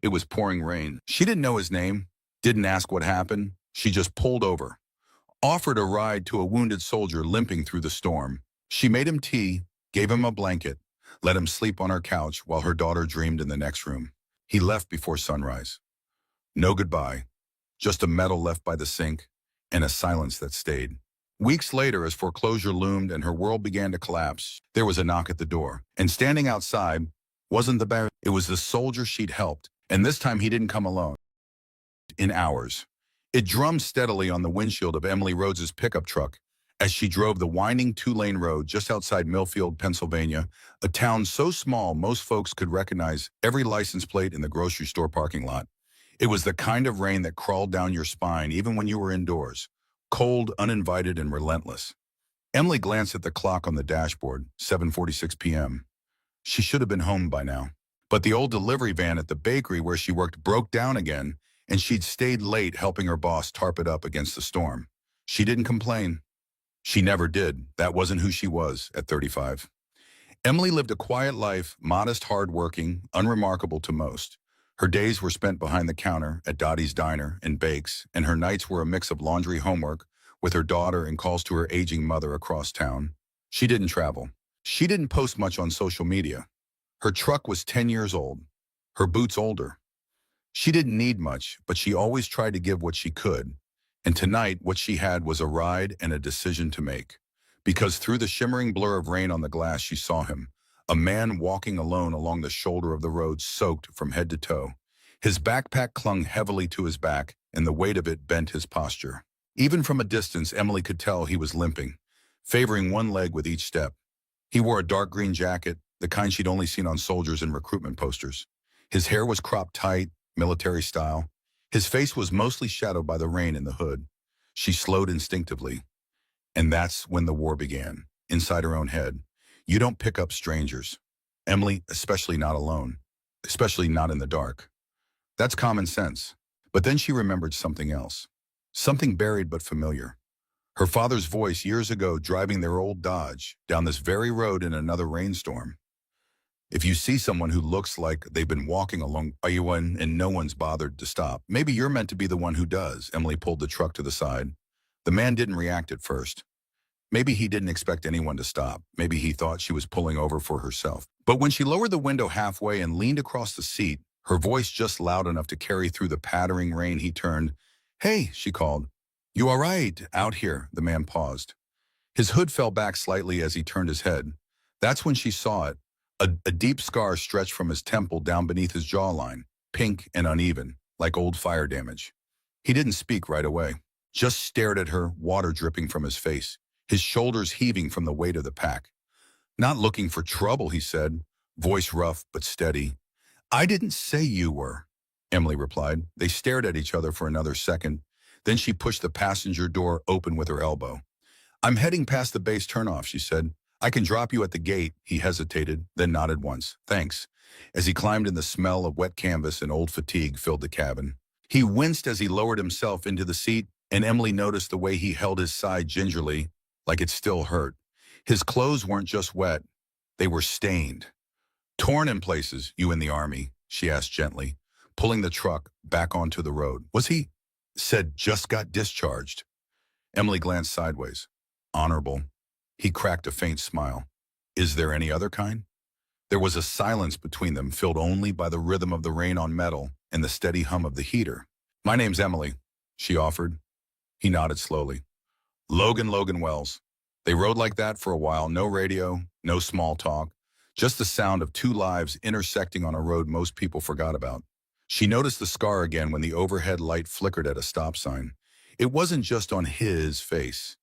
It was pouring rain. She didn't know his name, didn't ask what happened. She just pulled over, offered a ride to a wounded soldier limping through the storm. She made him tea, gave him a blanket, let him sleep on her couch while her daughter dreamed in the next room. He left before sunrise. No goodbye, just a medal left by the sink and a silence that stayed. Weeks later, as foreclosure loomed and her world began to collapse, there was a knock at the door. And standing outside wasn't the bear, it was the soldier she'd helped. And this time he didn't come alone. In hours, it drummed steadily on the windshield of Emily Rhodes's pickup truck as she drove the winding two-lane road just outside Millfield, Pennsylvania, a town so small most folks could recognize every license plate in the grocery store parking lot. It was the kind of rain that crawled down your spine even when you were indoors, cold, uninvited, and relentless. Emily glanced at the clock on the dashboard, 7:46 p.m. She should have been home by now. But the old delivery van at the bakery where she worked broke down again, and she'd stayed late helping her boss tarp it up against the storm. She didn't complain. She never did. That wasn't who she was at 35. Emily lived a quiet life, modest, hard-working, unremarkable to most. Her days were spent behind the counter at Dottie's Diner and Bakes, and her nights were a mix of laundry homework with her daughter and calls to her aging mother across town. She didn't travel. She didn't post much on social media. Her truck was 10 years old, her boots older. She didn't need much, but she always tried to give what she could. And tonight, what she had was a ride and a decision to make. Because through the shimmering blur of rain on the glass, she saw him, a man walking alone along the shoulder of the road, soaked from head to toe. His backpack clung heavily to his back, and the weight of it bent his posture. Even from a distance, Emily could tell he was limping, favoring one leg with each step. He wore a dark green jacket, the kind she'd only seen on soldiers and recruitment posters. His hair was cropped tight, military style. His face was mostly shadowed by the rain in the hood. She slowed instinctively. And that's when the war began, inside her own head. You don't pick up strangers. Emily, especially not alone. Especially not in the dark. That's common sense. But then she remembered something else. Something buried but familiar. Her father's voice years ago driving their old Dodge down this very road in another rainstorm. If you see someone who looks like they've been walking along and no one's bothered to stop, maybe you're meant to be the one who does. Emily pulled the truck to the side. The man didn't react at first. Maybe he didn't expect anyone to stop. Maybe he thought she was pulling over for herself. But when she lowered the window halfway and leaned across the seat, her voice just loud enough to carry through the pattering rain, he turned. "Hey," she called. "You all right out here?" The man paused. His hood fell back slightly as he turned his head. That's when she saw it. A deep scar stretched from his temple down beneath his jawline, pink and uneven, like old fire damage. He didn't speak right away, just stared at her, water dripping from his face, his shoulders heaving from the weight of the pack. "Not looking for trouble," he said, voice rough but steady. "I didn't say you were," Emily replied. They stared at each other for another second. Then she pushed the passenger door open with her elbow. "I'm heading past the base turnoff," she said. "I can drop you at the gate." He hesitated, then nodded once. "Thanks." As he climbed in, the smell of wet canvas and old fatigue filled the cabin. He winced as he lowered himself into the seat, and Emily noticed the way he held his side gingerly, like it still hurt. His clothes weren't just wet, they were stained. "Torn in places, you in the Army?" she asked gently, pulling the truck back onto the road. "Was he?" Said, "Just got discharged." Emily glanced sideways. "Honorable." He cracked a faint smile. "Is there any other kind?" There was a silence between them, filled only by the rhythm of the rain on metal and the steady hum of the heater. "My name's Emily," she offered. He nodded slowly. Logan Wells." They rode like that for a while, no radio, no small talk, just the sound of two lives intersecting on a road most people forgot about. She noticed the scar again when the overhead light flickered at a stop sign. It wasn't just on his face.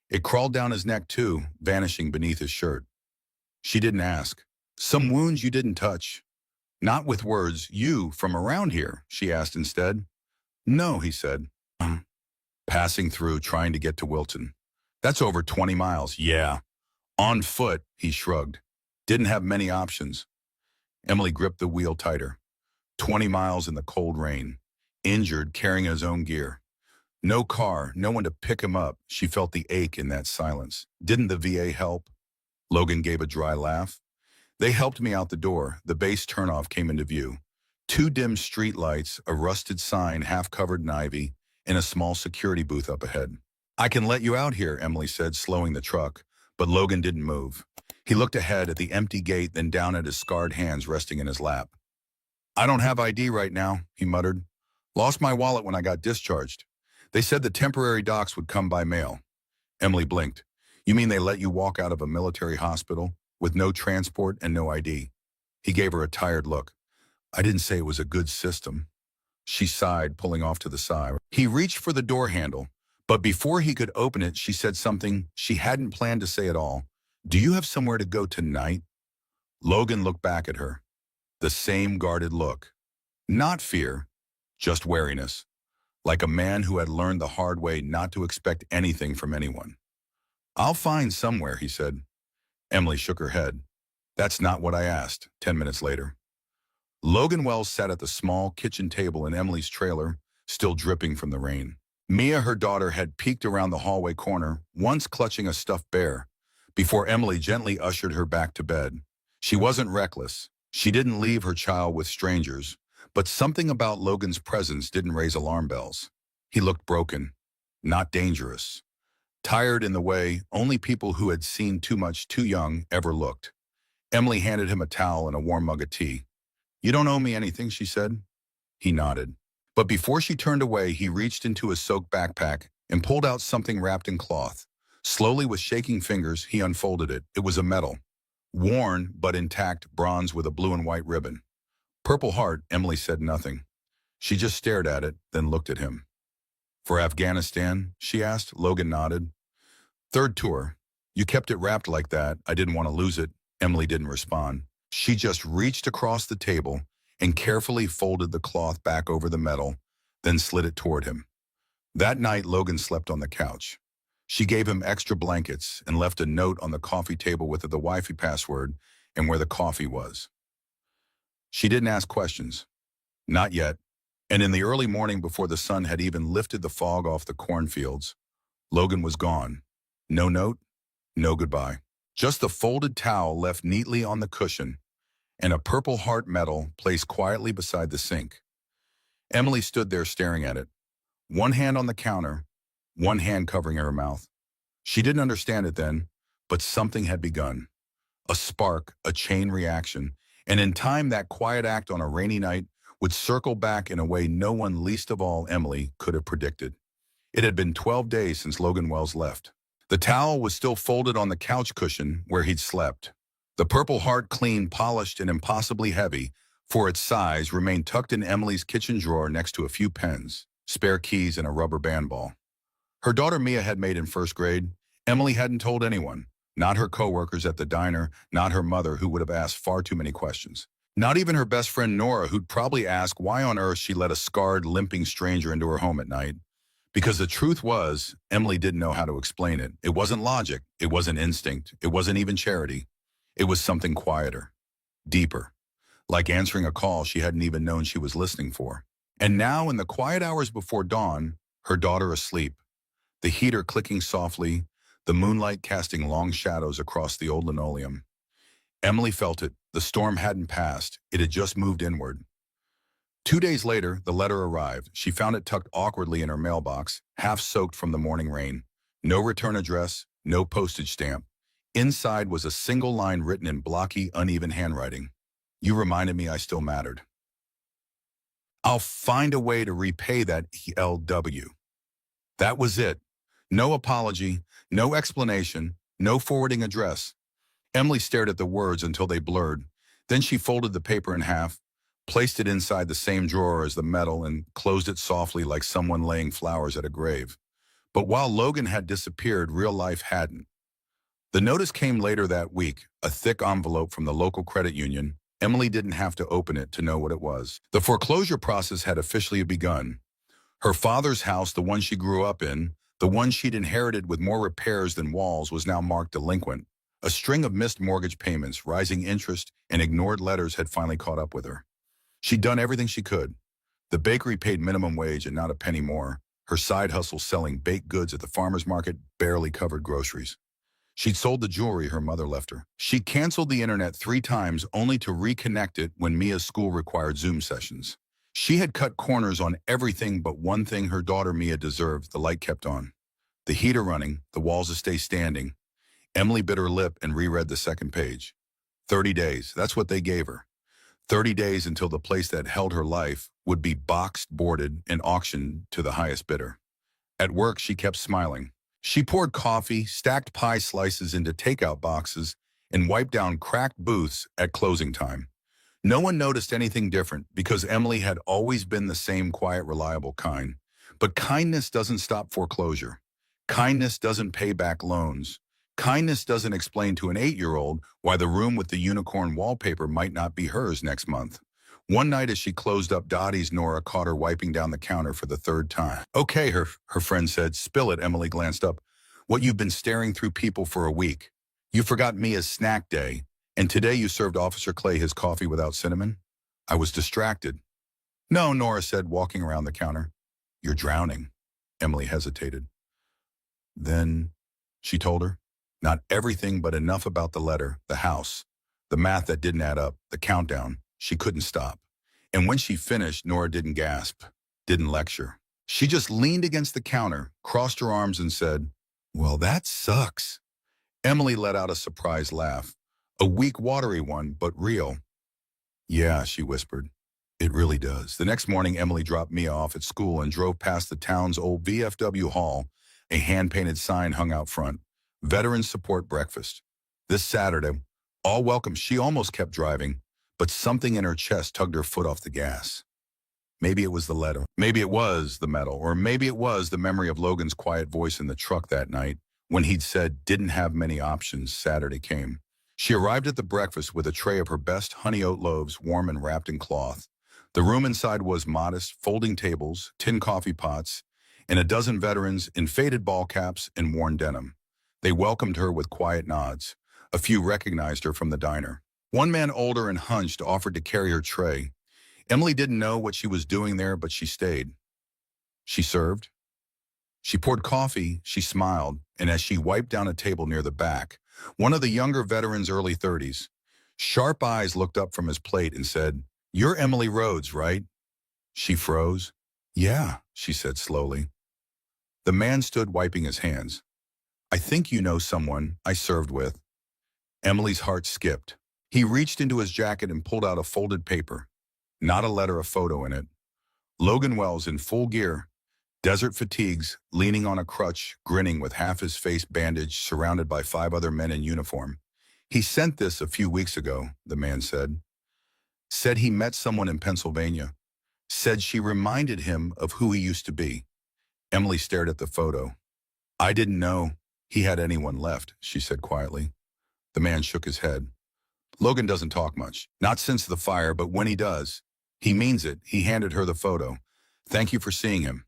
It crawled down his neck too, vanishing beneath his shirt. She didn't ask. "Some wounds you didn't touch?" "Not with words. You from around here?" she asked instead. "No," he said. "Passing through, trying to get to Wilton." "That's over 20 miles. "Yeah." "On foot," he shrugged. "Didn't have many options." Emily gripped the wheel tighter. 20 miles in the cold rain. Injured, carrying his own gear. No car, no one to pick him up. She felt the ache in that silence. "Didn't the VA help?" Logan gave a dry laugh. "They helped me out the door." The base turnoff came into view. Two dim street lights, a rusted sign half covered in ivy, and a small security booth up ahead. "I can let you out here," Emily said, slowing the truck, but Logan didn't move. He looked ahead at the empty gate, then down at his scarred hands resting in his lap. "I don't have ID right now," he muttered. "Lost my wallet when I got discharged. They said the temporary docs would come by mail." Emily blinked. "You mean they let you walk out of a military hospital with no transport and no ID?" He gave her a tired look. "I didn't say it was a good system." She sighed, pulling off to the side. He reached for the door handle, but before he could open it, she said something she hadn't planned to say at all. "Do you have somewhere to go tonight?" Logan looked back at her. The same guarded look. Not fear, just wariness. Like a man who had learned the hard way not to expect anything from anyone. "I'll find somewhere," he said. Emily shook her head. "That's not what I asked," 10 minutes later. Logan Wells sat at the small kitchen table in Emily's trailer, still dripping from the rain. Mia, her daughter, had peeked around the hallway corner, once clutching a stuffed bear, before Emily gently ushered her back to bed. She wasn't reckless. She didn't leave her child with strangers, but something about Logan's presence didn't raise alarm bells. He looked broken, not dangerous. Tired in the way only people who had seen too much too young ever looked. Emily handed him a towel and a warm mug of tea. "You don't owe me anything," she said. He nodded. But before she turned away, he reached into his soaked backpack and pulled out something wrapped in cloth. Slowly, with shaking fingers, he unfolded it. It was a medal. Worn, but intact, bronze with a blue and white ribbon. "Purple Heart." Emily said nothing. She just stared at it, then looked at him. "For Afghanistan?" she asked. Logan nodded. "Third tour. You kept it wrapped like that. I didn't want to lose it." Emily didn't respond. She just reached across the table and carefully folded the cloth back over the medal, then slid it toward him. That night, Logan slept on the couch. She gave him extra blankets and left a note on the coffee table with the Wi-Fi password and where the coffee was. She didn't ask questions. Not yet. And in the early morning, before the sun had even lifted the fog off the cornfields, Logan was gone. No note, no goodbye. Just the folded towel left neatly on the cushion and a Purple Heart medal placed quietly beside the sink. Emily stood there staring at it, one hand on the counter, one hand covering her mouth. She didn't understand it then, but something had begun. A spark, a chain reaction, and in time that quiet act on a rainy night would circle back in a way no one, least of all Emily, could have predicted. It had been 12 days since Logan Wells left. The towel was still folded on the couch cushion where he'd slept. The Purple Heart, clean, polished, and impossibly heavy for its size, remained tucked in Emily's kitchen drawer next to a few pens, spare keys, and a rubber band ball. Her daughter Mia had made in first grade. Emily hadn't told anyone, not her coworkers at the diner, not her mother, who would have asked far too many questions. Not even her best friend Nora, who'd probably ask why on earth she let a scarred, limping stranger into her home at night. Because the truth was, Emily didn't know how to explain it. It wasn't logic. It wasn't instinct. It wasn't even charity. It was something quieter, deeper, like answering a call she hadn't even known she was listening for. And now, in the quiet hours before dawn, her daughter asleep, the heater clicking softly, the moonlight casting long shadows across the old linoleum. Emily felt it. The storm hadn't passed. It had just moved inward. 2 days later, the letter arrived. She found it tucked awkwardly in her mailbox, half soaked from the morning rain. No return address, no postage stamp. Inside was a single line written in blocky, uneven handwriting. "You reminded me I still mattered. I'll find a way to repay that ELW." That was it. No apology, no explanation, no forwarding address. Emily stared at the words until they blurred. Then she folded the paper in half, placed it inside the same drawer as the medal, and closed it softly like someone laying flowers at a grave. But while Logan had disappeared, real life hadn't. The notice came later that week, a thick envelope from the local credit union. Emily didn't have to open it to know what it was. The foreclosure process had officially begun. Her father's house, the one she grew up in, the one she'd inherited with more repairs than walls, was now marked delinquent. A string of missed mortgage payments, rising interest, and ignored letters had finally caught up with her. She'd done everything she could. The bakery paid minimum wage and not a penny more. Her side hustle selling baked goods at the farmer's market barely covered groceries. She'd sold the jewelry her mother left her. She canceled the internet 3 times only to reconnect it when Mia's school required Zoom sessions. She had cut corners on everything but one thing her daughter Mia deserved. The light kept on. The heater running, the walls to stay standing. Emily bit her lip and reread the second page. 30 days, that's what they gave her. 30 days until the place that held her life would be boxed, boarded, and auctioned to the highest bidder. At work, she kept smiling. She poured coffee, stacked pie slices into takeout boxes, and wiped down cracked booths at closing time. No one noticed anything different because Emily had always been the same quiet, reliable kind. But kindness doesn't stop foreclosure. Kindness doesn't pay back loans. Kindness doesn't explain to an 8-year-old why the room with the unicorn wallpaper might not be hers next month. One night as she closed up Dottie's, Nora caught her wiping down the counter for the 3rd time. Okay, her friend said. Spill it. Emily glanced up. What, you've been staring through people for a week. You forgot Mia's snack day, and today you served Officer Clay his coffee without cinnamon? I was distracted. No, Nora said, walking around the counter. You're drowning. Emily hesitated. Then, she told her, not everything but enough about the letter, the house, the math that didn't add up, the countdown. She couldn't stop. And when she finished, Nora didn't gasp, didn't lecture. She just leaned against the counter, crossed her arms and said, well, that sucks. Emily let out a surprised laugh, a weak, watery one, but real. Yeah, she whispered. It really does. The next morning, Emily dropped Mia off at school and drove past the town's old VFW hall. A hand-painted sign hung out front. Veterans Support Breakfast. This Saturday, all welcome. She almost kept driving, but something in her chest tugged her foot off the gas. Maybe it was the letter. Maybe it was the metal. Or maybe it was the memory of Logan's quiet voice in the truck that night when he'd said didn't have many options. Saturday came. She arrived at the breakfast with a tray of her best honey oat loaves, warm and wrapped in cloth. The room inside was modest, folding tables, tin coffee pots, and a dozen veterans in faded ball caps and worn denim. They welcomed her with quiet nods. A few recognized her from the diner. One man, older and hunched, offered to carry her tray. Emily didn't know what she was doing there, but she stayed. She served. She poured coffee, she smiled, and as she wiped down a table near the back, one of the younger veterans, early 30s, sharp eyes looked up from his plate and said, "You're Emily Rhodes, right?" She froze. "Yeah," she said slowly. The man stood wiping his hands. "I think you know someone I served with." Emily's heart skipped. He reached into his jacket and pulled out a folded paper. Not a letter, a photo in it. Logan Wells in full gear, desert fatigues, leaning on a crutch, grinning with half his face bandaged, surrounded by 5 other men in uniform. "He sent this a few weeks ago," the man said. Said he met someone in Pennsylvania. Said she reminded him of who he used to be. Emily stared at the photo. "I didn't know he had anyone left," she said quietly. The man shook his head. "Logan doesn't talk much. Not since the fire, but when he does, he means it." He handed her the photo. "Thank you for seeing him."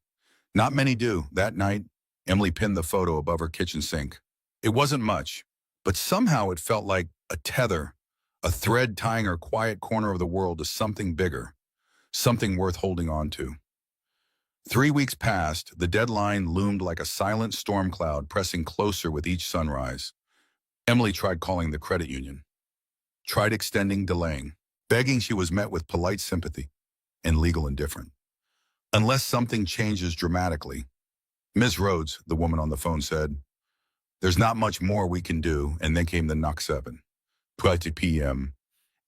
Not many do. That night, Emily pinned the photo above her kitchen sink. It wasn't much, but somehow it felt like a tether, a thread tying her quiet corner of the world to something bigger, something worth holding on to. 3 weeks passed. The deadline loomed like a silent storm cloud, pressing closer with each sunrise. Emily tried calling the credit union. Tried extending, delaying, begging. She was met with polite sympathy and legal indifference. "Unless something changes dramatically." "Ms. Rhodes," the woman on the phone said, "there's not much more we can do." And then came the knock 7. 12 p.m.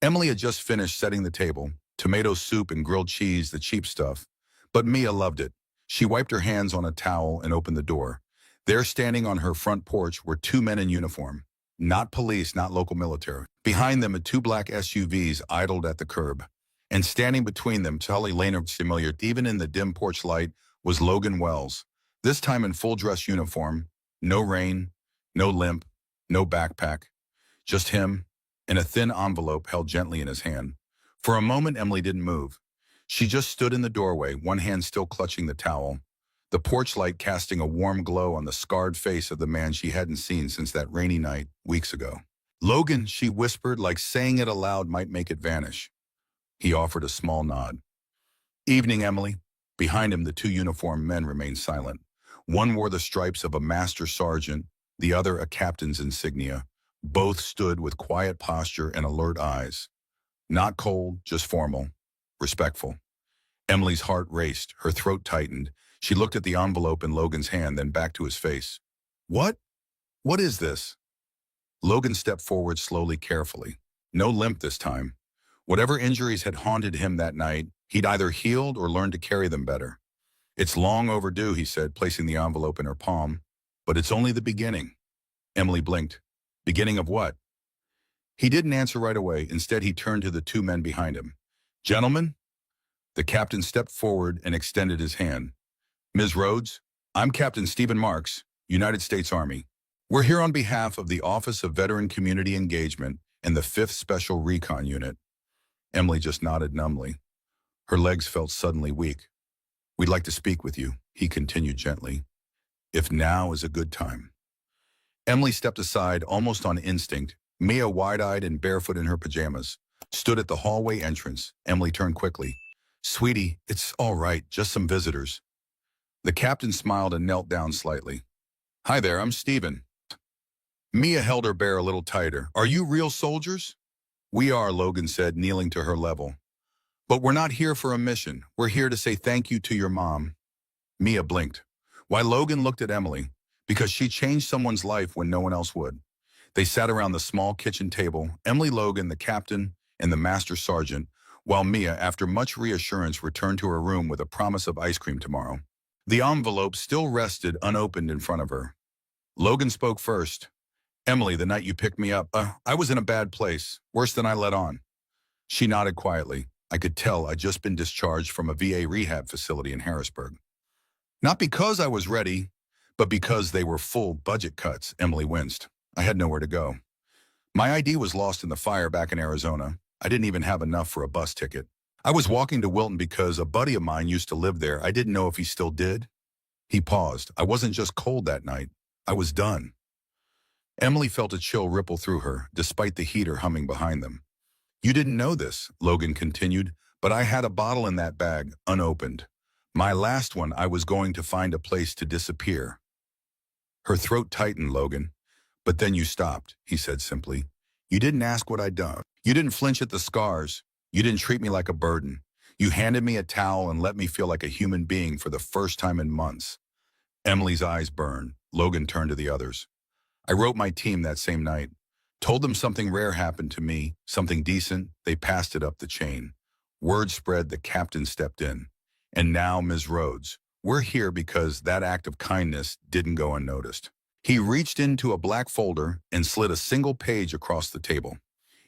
Emily had just finished setting the table, tomato soup and grilled cheese, the cheap stuff. But Mia loved it. She wiped her hands on a towel and opened the door. There, standing on her front porch, were 2 men in uniform. Not police, not local military. Behind them, 2 black SUVs idled at the curb. And standing between them, Tully Lane, familiar even in the dim porch light, was Logan Wells. This time in full dress uniform, no rain, no limp, no backpack. Just him, and a thin envelope held gently in his hand. For a moment, Emily didn't move. She just stood in the doorway, one hand still clutching the towel, the porch light casting a warm glow on the scarred face of the man she hadn't seen since that rainy night weeks ago. "Logan," she whispered, like saying it aloud might make it vanish. He offered a small nod. "Evening, Emily." Behind him, the 2 uniformed men remained silent. One wore the stripes of a master sergeant, the other a captain's insignia. Both stood with quiet posture and alert eyes. Not cold, just formal, respectful. Emily's heart raced, her throat tightened. She looked at the envelope in Logan's hand, then back to his face. What? What is this? Logan stepped forward slowly, carefully. No limp this time. Whatever injuries had haunted him that night, he'd either healed or learned to carry them better. It's long overdue, he said, placing the envelope in her palm. But it's only the beginning. Emily blinked. Beginning of what? He didn't answer right away. Instead, he turned to the two men behind him. Gentlemen? The captain stepped forward and extended his hand. Ms. Rhodes, I'm Captain Stephen Marks, United States Army. We're here on behalf of the Office of Veteran Community Engagement and the 5th Special Recon Unit. Emily just nodded numbly. Her legs felt suddenly weak. We'd like to speak with you, he continued gently. If now is a good time. Emily stepped aside almost on instinct. Mia, wide-eyed and barefoot in her pajamas, stood at the hallway entrance. Emily turned quickly. Sweetie, it's all right, just some visitors. The captain smiled and knelt down slightly. Hi there, I'm Stephen. Mia held her bear a little tighter. Are you real soldiers? We are, Logan said, kneeling to her level. But we're not here for a mission. We're here to say thank you to your mom. Mia blinked. Why? Logan looked at Emily. Because she changed someone's life when no one else would. They sat around the small kitchen table, Emily, Logan, the captain, and the master sergeant, while Mia, after much reassurance, returned to her room with a promise of ice cream tomorrow. The envelope still rested unopened in front of her. Logan spoke first. Emily, the night you picked me up, I was in a bad place, worse than I let on. She nodded quietly. I could tell I'd just been discharged from a VA rehab facility in Harrisburg. Not because I was ready, but because they were full budget cuts. Emily winced. I had nowhere to go. My ID was lost in the fire back in Arizona. I didn't even have enough for a bus ticket. I was walking to Wilton because a buddy of mine used to live there. I didn't know if he still did. He paused. I wasn't just cold that night. I was done. Emily felt a chill ripple through her, despite the heater humming behind them. You didn't know this, Logan continued, but I had a bottle in that bag, unopened. My last one, I was going to find a place to disappear. Her throat tightened, Logan. But then you stopped, he said simply. You didn't ask what I'd done. You didn't flinch at the scars. You didn't treat me like a burden. You handed me a towel and let me feel like a human being for the first time in months. Emily's eyes burned. Logan turned to the others. I wrote my team that same night. Told them something rare happened to me, something decent. They passed it up the chain. Word spread, the captain stepped in. And now, Ms. Rhodes, we're here because that act of kindness didn't go unnoticed. He reached into a black folder and slid a single page across the table.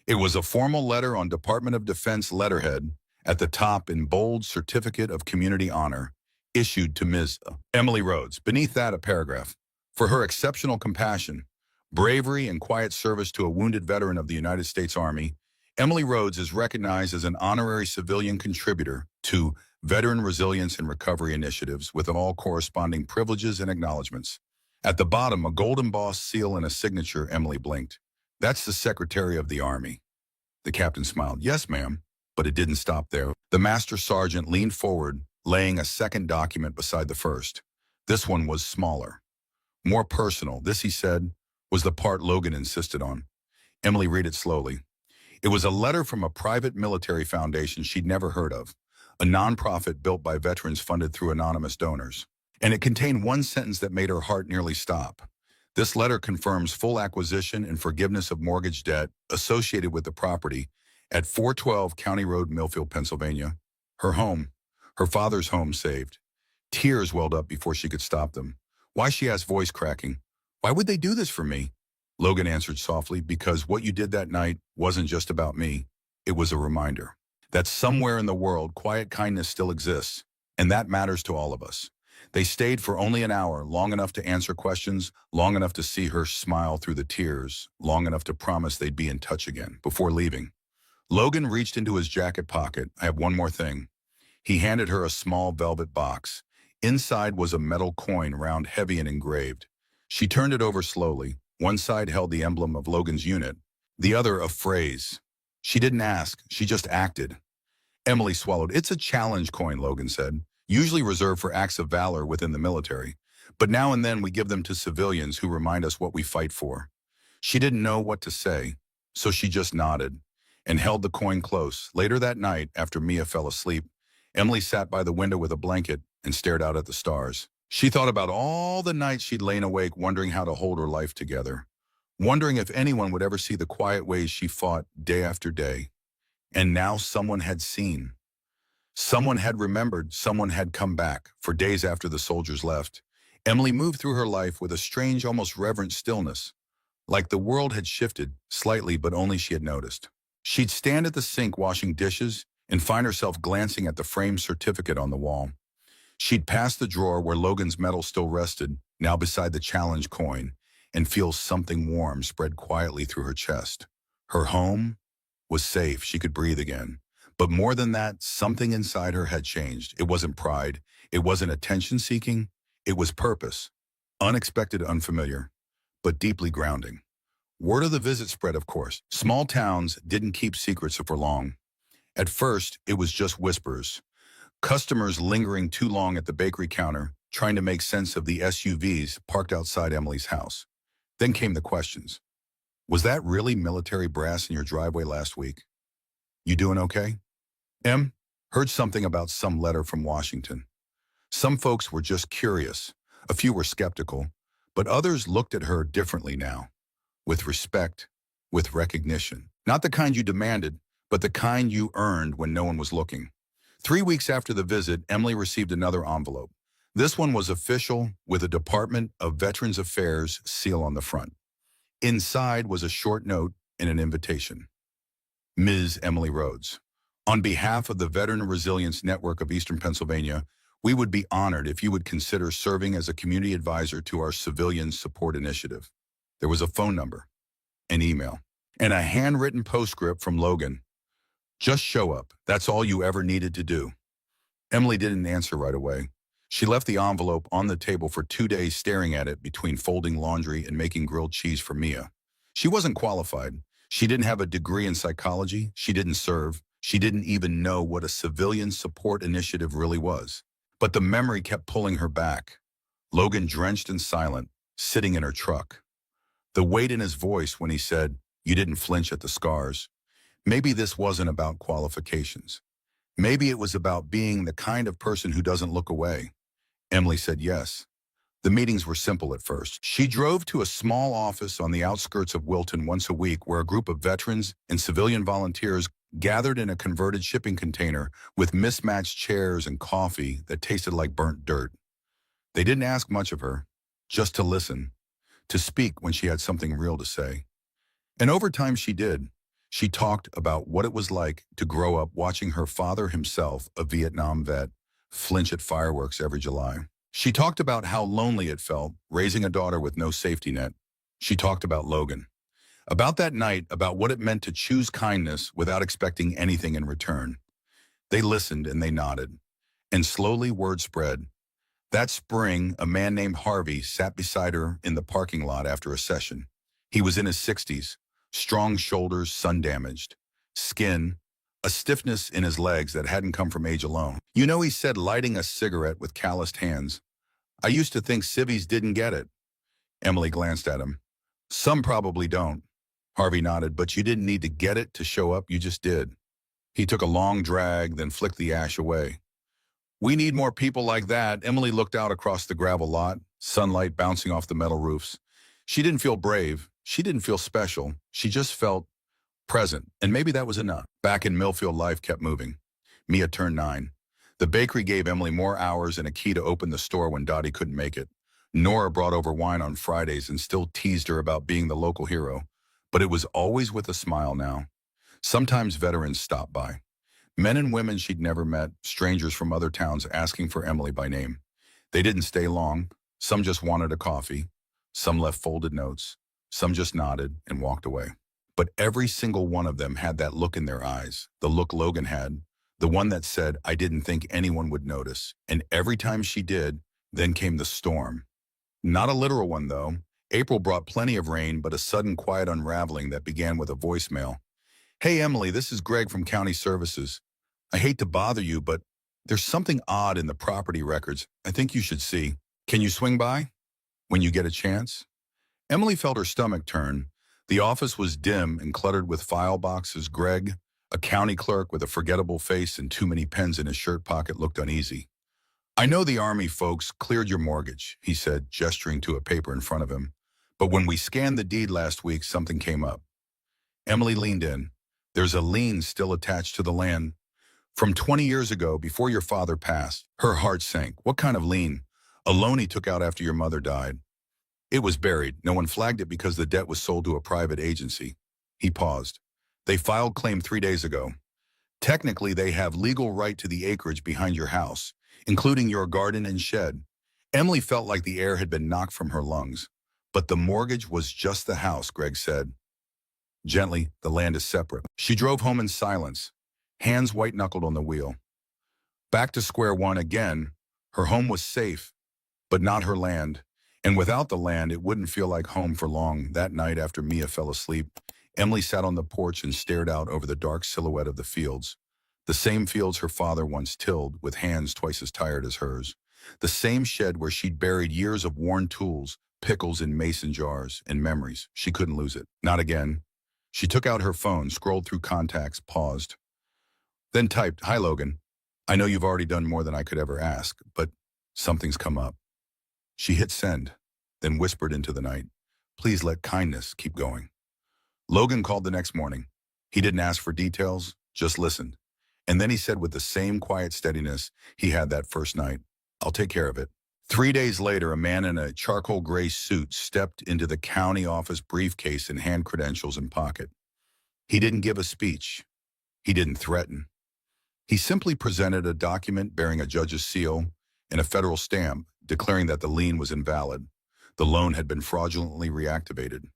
It was a formal letter on Department of Defense letterhead, at the top in bold, Certificate of Community Honor, issued to Ms. Emily Rhodes. Beneath that, a paragraph. For her exceptional compassion, bravery, and quiet service to a wounded veteran of the United States Army, Emily Rhodes is recognized as an honorary civilian contributor to Veteran Resilience and Recovery Initiatives with all corresponding privileges and acknowledgments. At the bottom, a gold embossed seal and a signature. Emily blinked. That's the Secretary of the Army. The captain smiled. Yes, ma'am. But it didn't stop there. The master sergeant leaned forward, laying a second document beside the first. This one was smaller, more personal. This, he said, was the part Logan insisted on. Emily read it slowly. It was a letter from a private military foundation she'd never heard of, a nonprofit built by veterans funded through anonymous donors. And it contained one sentence that made her heart nearly stop. This letter confirms full acquisition and forgiveness of mortgage debt associated with the property at 412 County Road, Millfield, Pennsylvania. Her home, her father's home, saved. Tears welled up before she could stop them. Why, she asked, voice cracking. Why would they do this for me? Logan answered softly, because what you did that night wasn't just about me. It was a reminder that somewhere in the world, quiet kindness still exists, and that matters to all of us. They stayed for only an hour, long enough to answer questions, long enough to see her smile through the tears, long enough to promise they'd be in touch again. Before leaving, Logan reached into his jacket pocket. I have one more thing. He handed her a small velvet box. Inside was a metal coin, round, heavy, and engraved. She turned it over slowly. One side held the emblem of Logan's unit, the other a phrase. She didn't ask, she just acted. Emily swallowed. It's a challenge coin, Logan said, usually reserved for acts of valor within the military. But now and then we give them to civilians who remind us what we fight for. She didn't know what to say, so she just nodded and held the coin close. Later that night, after Mia fell asleep, Emily sat by the window with a blanket and stared out at the stars. She thought about all the nights she'd lain awake wondering how to hold her life together, wondering if anyone would ever see the quiet ways she fought day after day. And now someone had seen. Someone had remembered, someone had come back. For days after the soldiers left, Emily moved through her life with a strange, almost reverent stillness, like the world had shifted slightly, but only she had noticed. She'd stand at the sink washing dishes and find herself glancing at the framed certificate on the wall. She'd pass the drawer where Logan's medal still rested, now beside the challenge coin, and feel something warm spread quietly through her chest. Her home was safe. She could breathe again. But more than that, something inside her had changed. It wasn't pride. It wasn't attention-seeking. It was purpose. Unexpected, unfamiliar, but deeply grounding. Word of the visit spread, of course. Small towns didn't keep secrets for long. At first, it was just whispers. Customers lingering too long at the bakery counter, trying to make sense of the SUVs parked outside Emily's house. Then came the questions. Was that really military brass in your driveway last week? You doing okay? Em, heard something about some letter from Washington. Some folks were just curious. A few were skeptical, but others looked at her differently now. With respect, with recognition. Not the kind you demanded, but the kind you earned when no one was looking. 3 weeks after the visit, Emily received another envelope. This one was official, with a Department of Veterans Affairs seal on the front. Inside was a short note and an invitation. Ms. Emily Rhodes, on behalf of the Veteran Resilience Network of Eastern Pennsylvania, we would be honored if you would consider serving as a community advisor to our Civilian Support Initiative. There was a phone number, an email, and a handwritten postscript from Logan. Just show up. That's all you ever needed to do. Emily didn't answer right away. She left the envelope on the table for 2 days, staring at it between folding laundry and making grilled cheese for Mia. She wasn't qualified. She didn't have a degree in psychology. She didn't serve. She didn't even know what a civilian support initiative really was. But the memory kept pulling her back. Logan, drenched and silent, sitting in her truck. The weight in his voice when he said, "You didn't flinch at the scars." Maybe this wasn't about qualifications. Maybe it was about being the kind of person who doesn't look away. Emily said yes. The meetings were simple at first. She drove to a small office on the outskirts of Wilton once a week where a group of veterans and civilian volunteers gathered in a converted shipping container with mismatched chairs and coffee that tasted like burnt dirt. They didn't ask much of her, just to listen, to speak when she had something real to say. And over time she did. She talked about what it was like to grow up watching her father himself, a Vietnam vet, flinch at fireworks every July. She talked about how lonely it felt, raising a daughter with no safety net. She talked about Logan. About that night, about what it meant to choose kindness without expecting anything in return. They listened and they nodded. And slowly word spread. That spring, a man named Harvey sat beside her in the parking lot after a session. He was in his 60s, strong shoulders, sun-damaged, skin, a stiffness in his legs that hadn't come from age alone. You know, he said, lighting a cigarette with calloused hands, "I used to think civvies didn't get it." Emily glanced at him. "Some probably don't." Harvey nodded, "But you didn't need to get it to show up, you just did." He took a long drag, then flicked the ash away. "We need more people like that." Emily looked out across the gravel lot, sunlight bouncing off the metal roofs. She didn't feel brave. She didn't feel special. She just felt present, and maybe that was enough. Back in Millfield, life kept moving. Mia turned 9. The bakery gave Emily more hours and a key to open the store when Dottie couldn't make it. Nora brought over wine on Fridays and still teased her about being the local hero. But it was always with a smile now. Sometimes veterans stopped by. Men and women she'd never met, strangers from other towns asking for Emily by name. They didn't stay long. Some just wanted a coffee. Some left folded notes. Some just nodded and walked away. But every single one of them had that look in their eyes, the look Logan had, the one that said, "I didn't think anyone would notice." And every time she did, then came the storm. Not a literal one, though. April brought plenty of rain, but a sudden quiet unraveling that began with a voicemail. "Hey, Emily, this is Greg from County Services. I hate to bother you, but there's something odd in the property records I think you should see." Can you swing by when you get a chance? Emily felt her stomach turn. The office was dim and cluttered with file boxes. Greg, a county clerk with a forgettable face and too many pens in his shirt pocket, looked uneasy. I know the Army folks cleared your mortgage, he said, gesturing to a paper in front of him. But when we scanned the deed last week, something came up. Emily leaned in. There's a lien still attached to the land. From 20 years ago, before your father passed. Her heart sank. What kind of lien? A loan he took out after your mother died. It was buried. No one flagged it because the debt was sold to a private agency. He paused. They filed claim 3 days ago. Technically, they have legal right to the acreage behind your house, including your garden and shed. Emily felt like the air had been knocked from her lungs. But the mortgage was just the house, Greg said. Gently, the land is separate. She drove home in silence, hands white-knuckled on the wheel. Back to square one again. Her home was safe, but not her land. And without the land, it wouldn't feel like home for long. That night after Mia fell asleep, Emily sat on the porch and stared out over the dark silhouette of the fields. The same fields her father once tilled, with hands twice as tired as hers. The same shed where she'd buried years of worn tools, pickles in mason jars, and memories. She couldn't lose it. Not again. She took out her phone, scrolled through contacts, paused. Then typed, "Hi, Logan. I know you've already done more than I could ever ask, but something's come up." She hit send, then whispered into the night, "Please let kindness keep going." Logan called the next morning. He didn't ask for details, just listened. And then he said with the same quiet steadiness he had that first night, "I'll take care of it." 3 days later, a man in a charcoal gray suit stepped into the county office, briefcase and hand credentials in pocket. He didn't give a speech. He didn't threaten. He simply presented a document bearing a judge's seal and a federal stamp declaring that the lien was invalid. The loan had been fraudulently reactivated.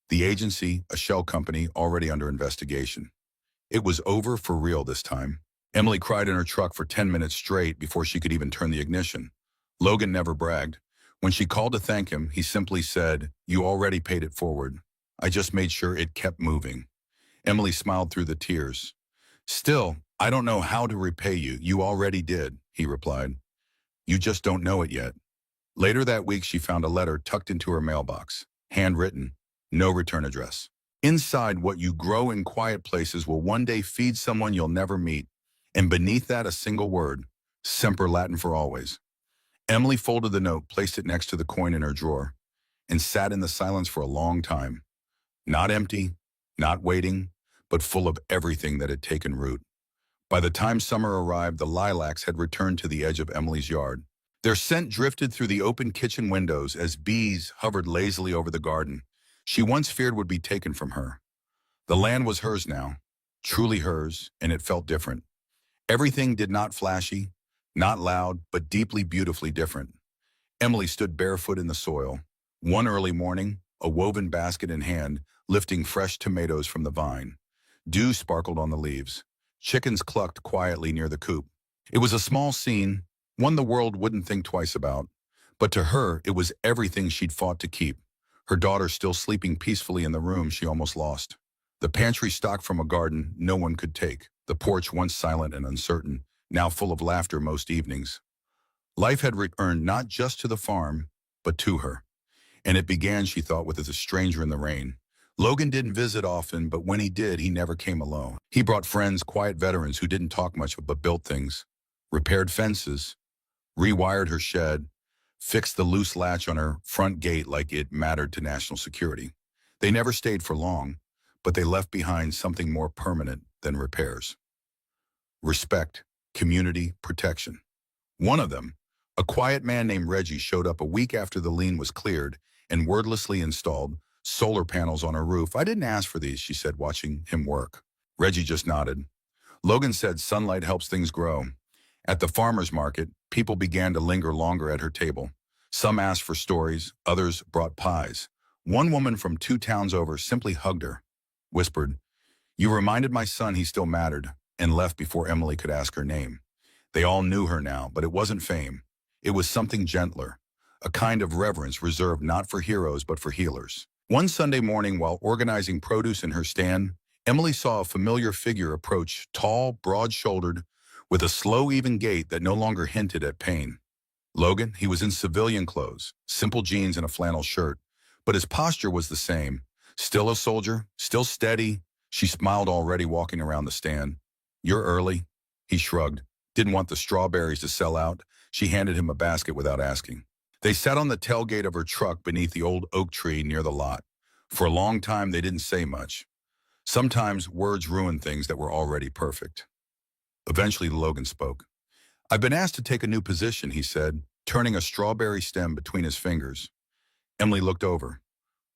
The agency, a shell company, already under investigation. It was over for real this time. Emily cried in her truck for 10 minutes straight before she could even turn the ignition. Logan never bragged. When she called to thank him, he simply said, "You already paid it forward. I just made sure it kept moving." Emily smiled through the tears. "Still, I don't know how to repay you. You already did," he replied. "You just don't know it yet." Later that week, she found a letter tucked into her mailbox, handwritten, no return address. Inside, "What you grow in quiet places will one day feed someone you'll never meet." And beneath that, a single word, Semper Latin for always. Emily folded the note, placed it next to the coin in her drawer, and sat in the silence for a long time. Not empty, not waiting, but full of everything that had taken root. By the time summer arrived, the lilacs had returned to the edge of Emily's yard. Their scent drifted through the open kitchen windows as bees hovered lazily over the garden she once feared would be taken from her. The land was hers now, truly hers, and it felt different. Everything did not flashy, not loud, but deeply, beautifully different. Emily stood barefoot in the soil. One early morning, a woven basket in hand, lifting fresh tomatoes from the vine. Dew sparkled on the leaves. Chickens clucked quietly near the coop. It was a small scene, one the world wouldn't think twice about. But to her, it was everything she'd fought to keep. Her daughter still sleeping peacefully in the room she almost lost. The pantry stocked from a garden no one could take. The porch, once silent and uncertain, now full of laughter most evenings. Life had returned not just to the farm, but to her. And it began, she thought, with a stranger in the rain. Logan didn't visit often, but when he did, he never came alone. He brought friends, quiet veterans who didn't talk much but built things, repaired fences, rewired her shed, fixed the loose latch on her front gate like it mattered to national security. They never stayed for long, but they left behind something more permanent than repairs. Respect, community, protection. One of them, a quiet man named Reggie, showed up a week after the lien was cleared and wordlessly installed solar panels on her roof. "I didn't ask for these," she said, watching him work. Reggie just nodded. Logan said sunlight helps things grow. At the farmer's market, people began to linger longer at her table. Some asked for stories, others brought pies. One woman from 2 towns over simply hugged her, whispered, "You reminded my son he still mattered," and left before Emily could ask her name. They all knew her now, but it wasn't fame. It was something gentler, a kind of reverence reserved not for heroes but for healers. One Sunday morning, while organizing produce in her stand, Emily saw a familiar figure approach, tall, broad-shouldered, with a slow, even gait that no longer hinted at pain. Logan, he was in civilian clothes, simple jeans and a flannel shirt, but his posture was the same. Still a soldier, still steady. She smiled already walking around the stand. You're early. He shrugged. Didn't want the strawberries to sell out. She handed him a basket without asking. They sat on the tailgate of her truck beneath the old oak tree near the lot. For a long time, they didn't say much. Sometimes words ruin things that were already perfect. Eventually, Logan spoke. I've been asked to take a new position, he said, turning a strawberry stem between his fingers. Emily looked over.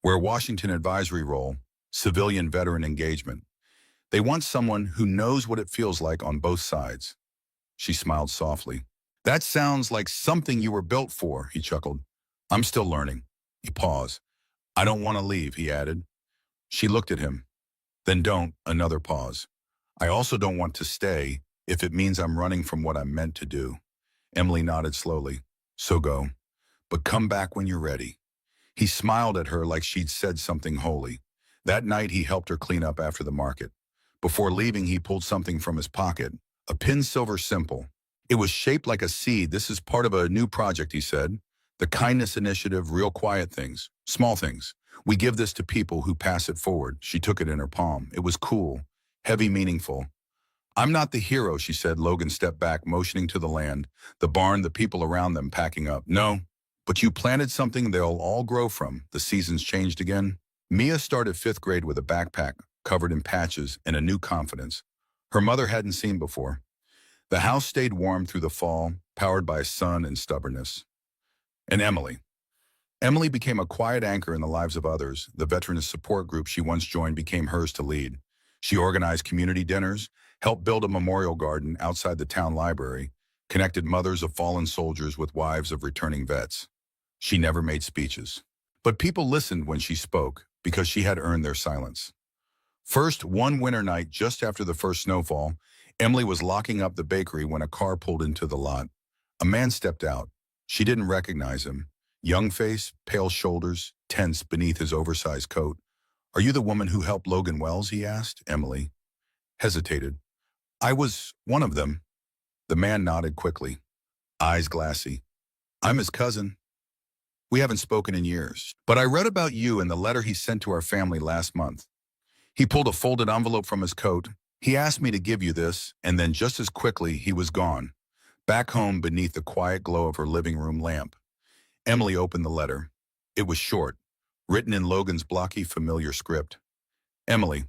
We're a Washington advisory role, civilian veteran engagement. They want someone who knows what it feels like on both sides. She smiled softly. That sounds like something you were built for, he chuckled. I'm still learning. He paused. I don't want to leave, he added. She looked at him. Then don't, another pause. I also don't want to stay if it means I'm running from what I'm meant to do. Emily nodded slowly. So go. But come back when you're ready. He smiled at her like she'd said something holy. That night he helped her clean up after the market. Before leaving, he pulled something from his pocket, a pin silver simple. It was shaped like a seed. This is part of a new project, he said. The Kindness Initiative, real quiet things, small things. We give this to people who pass it forward. She took it in her palm. It was cool, heavy, meaningful. I'm not the hero, she said. Logan stepped back, motioning to the land, the barn, the people around them packing up. No, but you planted something they'll all grow from. The seasons changed again. Mia started 5th grade with a backpack covered in patches and a new confidence her mother hadn't seen before. The house stayed warm through the fall, powered by sun and stubbornness. And Emily. Emily became a quiet anchor in the lives of others. The veteran support group she once joined became hers to lead. She organized community dinners, helped build a memorial garden outside the town library, connected mothers of fallen soldiers with wives of returning vets. She never made speeches. But people listened when she spoke because she had earned their silence. First, one winter night just after the first snowfall, Emily was locking up the bakery when a car pulled into the lot. A man stepped out. She didn't recognize him. Young face, pale shoulders, tense beneath his oversized coat. Are you the woman who helped Logan Wells, he asked. Emily hesitated. I was one of them. The man nodded quickly, eyes glassy. I'm his cousin. We haven't spoken in years, but I read about you in the letter he sent to our family last month. He pulled a folded envelope from his coat. He asked me to give you this, and then just as quickly, he was gone, back home beneath the quiet glow of her living room lamp. Emily opened the letter. It was short, written in Logan's blocky, familiar script. Emily,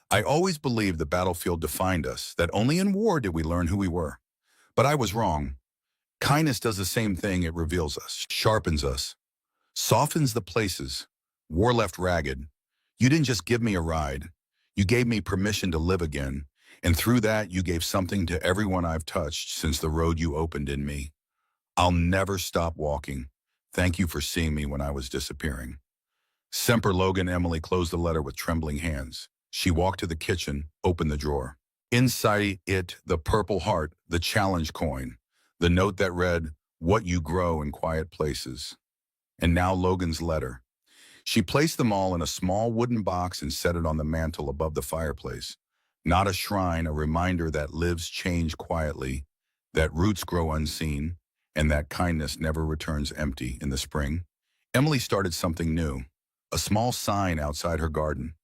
I always believed the battlefield defined us, that only in war did we learn who we were. But I was wrong. Kindness does the same thing. It reveals us, sharpens us, softens the places. War left ragged. You didn't just give me a ride. You gave me permission to live again, and through that you gave something to everyone I've touched since the road you opened in me. I'll never stop walking. Thank you for seeing me when I was disappearing. Semper Logan. Emily closed the letter with trembling hands. She walked to the kitchen, opened the drawer. Inside it, the purple heart, the challenge coin, the note that read, what you grow in quiet places. And now Logan's letter. She placed them all in a small wooden box and set it on the mantel above the fireplace. Not a shrine, a reminder that lives change quietly, that roots grow unseen, and that kindness never returns empty in the spring. Emily started something new, a small sign outside her garden.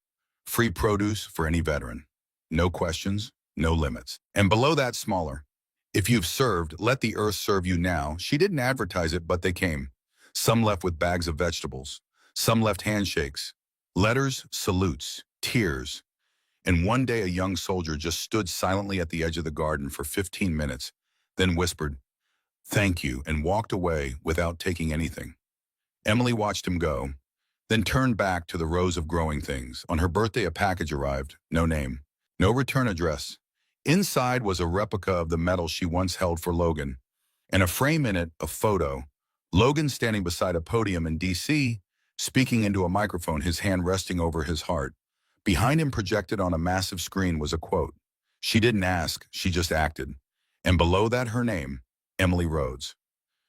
Free produce for any veteran. No questions, no limits. And below that, smaller. If you've served, let the earth serve you now. She didn't advertise it, but they came. Some left with bags of vegetables. Some left handshakes, letters, salutes, tears. And one day a young soldier just stood silently at the edge of the garden for 15 minutes, then whispered, thank you, and walked away without taking anything. Emily watched him go, then turned back to the rows of growing things. On her birthday, a package arrived, no name, no return address. Inside was a replica of the medal she once held for Logan, and a frame in it, a photo. Logan standing beside a podium in D.C., speaking into a microphone, his hand resting over his heart. Behind him, projected on a massive screen, was a quote. She didn't ask, she just acted. And below that, her name, Emily Rhodes.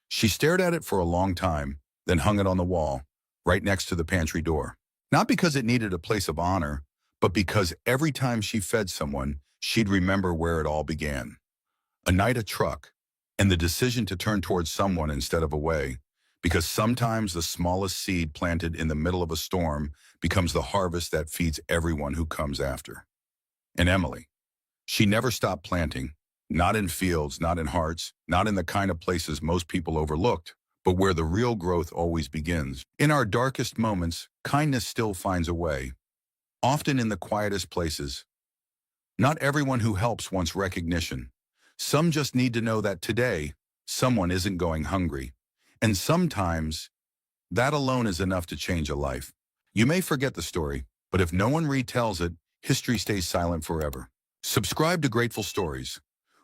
She stared at it for a long time, then hung it on the wall, right next to the pantry door. Not because it needed a place of honor, but because every time she fed someone, she'd remember where it all began. A night, a truck, and the decision to turn towards someone instead of away, because sometimes the smallest seed planted in the middle of a storm becomes the harvest that feeds everyone who comes after. And Emily, she never stopped planting, not in fields, not in hearts, not in the kind of places most people overlooked, but where the real growth always begins. In our darkest moments, kindness still finds a way, often in the quietest places. Not everyone who helps wants recognition. Some just need to know that today, someone isn't going hungry. And sometimes, that alone is enough to change a life. You may forget the story, but if no one retells it, history stays silent forever. Subscribe to Grateful Stories,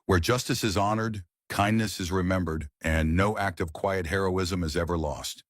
where justice is honored, kindness is remembered, and no act of quiet heroism is ever lost.